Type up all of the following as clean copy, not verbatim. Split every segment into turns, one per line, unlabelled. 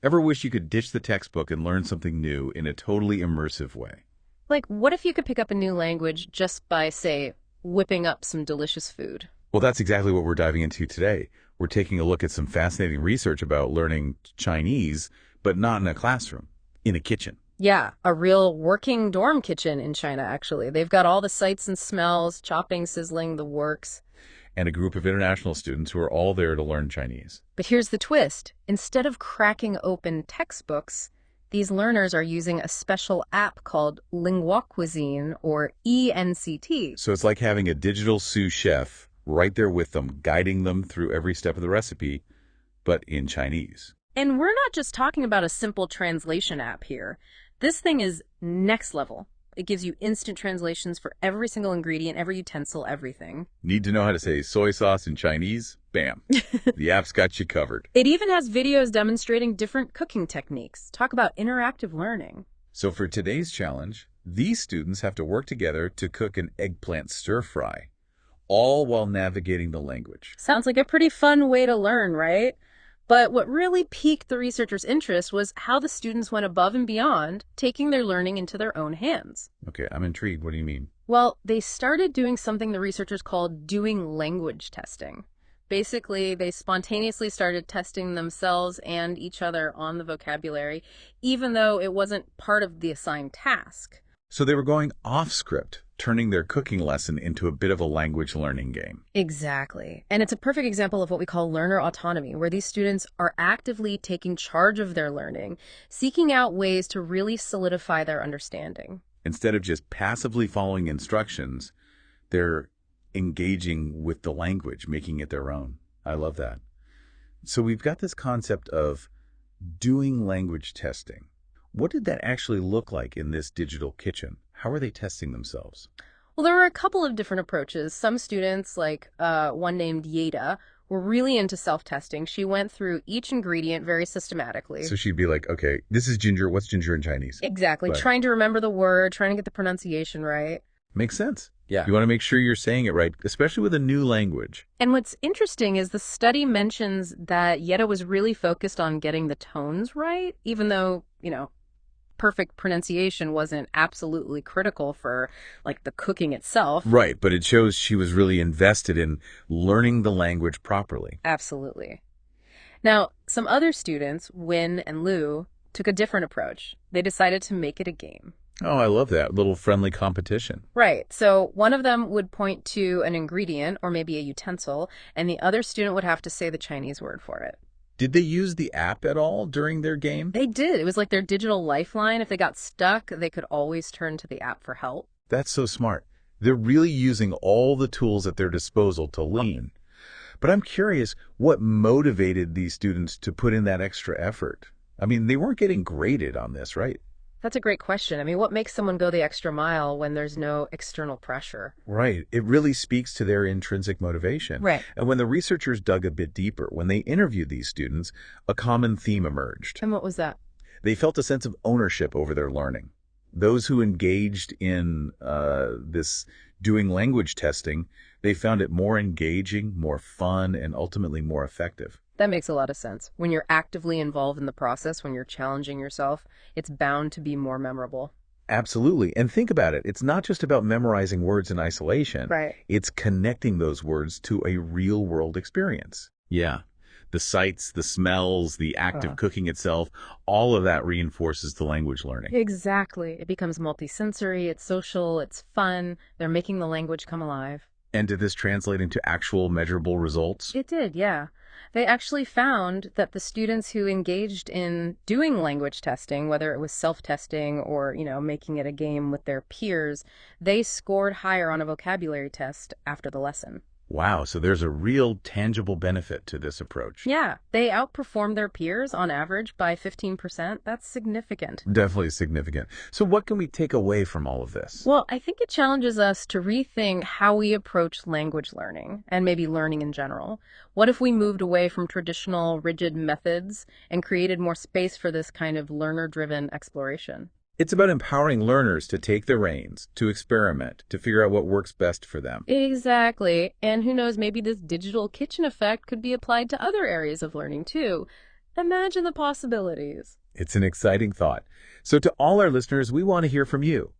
Ever wish you could ditch the textbook and learn something new in a totally immersive way?
Like, what if you could pick up a new language just by, say, whipping up some delicious food?
Well, that's exactly what we're diving into today. We're taking a look at some fascinating research about learning Chinese, but not in a classroom, in a kitchen.
Yeah, a real working dorm kitchen in China, actually. They've got all the sights and smells, chopping, sizzling, the works.
And a group of international students who are all there to learn Chinese.
But here's the twist. Instead of cracking open textbooks, these learners are using a special app called Lingua Cuisine, or ENCT.
So it's like having a digital sous chef right there with them, guiding them through every step of the recipe, but in Chinese.
And we're not just talking about a simple translation app here. This thing is next level. It gives you instant translations for every single ingredient, every utensil, everything.
Need to know how to say soy sauce in Chinese? Bam. The app's got you covered.
It even has videos demonstrating different cooking techniques. Talk about interactive learning.
So for today's challenge, these students have to work together to cook an eggplant stir-fry, all while navigating the language.
Sounds like a pretty fun way to learn, right? But what really piqued the researchers' interest was how the students went above and beyond, taking their learning into their own hands.
Okay, I'm intrigued. What do you mean?
Well, they started doing something the researchers called doing language testing. Basically, they spontaneously started testing themselves and each other on the vocabulary, even though it wasn't part of the assigned task.
So they were going off script, turning their cooking lesson into a bit of a language learning game.
Exactly. And it's a perfect example of what we call learner autonomy, where these students are actively taking charge of their learning, seeking out ways to really solidify their understanding.
Instead of just passively following instructions, they're engaging with the language, making it their own. I love that. So we've got this concept of doing language testing. What did that actually look like in this digital kitchen? How are they testing themselves?
Well, there were a couple of different approaches. Some students, like one named Yeda, were really into self-testing. She went through each ingredient very systematically.
So she'd be like, okay, this is ginger. What's ginger in Chinese?
Exactly.
Right.
Trying to remember the word, trying to get the pronunciation right.
Makes sense.
Yeah.
You want to make sure you're saying it right, especially with a new language.
And what's interesting is the study mentions that Yeda was really focused on getting the tones right, even though, perfect pronunciation wasn't absolutely critical for like the cooking itself.
Right, but it shows she was really invested in learning the language properly.
Absolutely. Now, some other students, Win and Lu, took a different approach. They decided to make it a game.
Oh, I love that. Little friendly competition.
Right. So one of them would point to an ingredient or maybe a utensil, and the other student would have to say the Chinese word for it.
Did they use the app at all during their game?
They did. It was like their digital lifeline. If they got stuck, they could always turn to the app for help.
That's so smart. They're really using all the tools at their disposal to learn. But I'm curious, what motivated these students to put in that extra effort? I mean, they weren't getting graded on this, right?
That's a great question. I mean, what makes someone go the extra mile when there's no external pressure?
Right. It really speaks to their intrinsic motivation.
Right.
And when the researchers dug a bit deeper, when they interviewed these students, a common theme emerged.
And what was that?
They felt a sense of ownership over their learning. Those who engaged in this doing language testing, they found it more engaging, more fun, and ultimately more effective.
That makes a lot of sense. When you're actively involved in the process, when you're challenging yourself, it's bound to be more memorable.
Absolutely. And think about it. It's not just about memorizing words in isolation.
Right.
It's connecting those words to a real world experience. Yeah. The sights, the smells, the act of cooking itself, all of that reinforces the language learning.
Exactly. It becomes multisensory, it's social, it's fun. They're making the language come alive.
And did this translate into actual measurable results?
It did, yeah. They actually found that the students who engaged in doing language testing, whether it was self-testing or, making it a game with their peers, they scored higher on a vocabulary test after the lesson.
Wow, so there's a real tangible benefit to this approach.
Yeah, they outperformed their peers on average by 15%. That's significant.
Definitely significant. So what can we take away from all of this?
Well, I think it challenges us to rethink how we approach language learning and maybe learning in general. What if we moved away from traditional rigid methods and created more space for this kind of learner-driven exploration?
It's about empowering learners to take the reins, to experiment, to figure out what works best for them.
Exactly. And who knows, maybe this digital kitchen effect could be applied to other areas of learning too. Imagine the possibilities.
It's an exciting thought. So to all our listeners, we want to hear from you.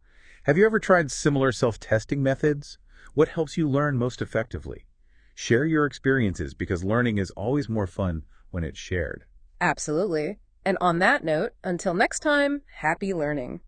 Have you ever tried similar self-testing methods? What helps you learn most effectively? Share your experiences because learning is always more fun when it's shared.
Absolutely. And on that note, until next time, happy learning.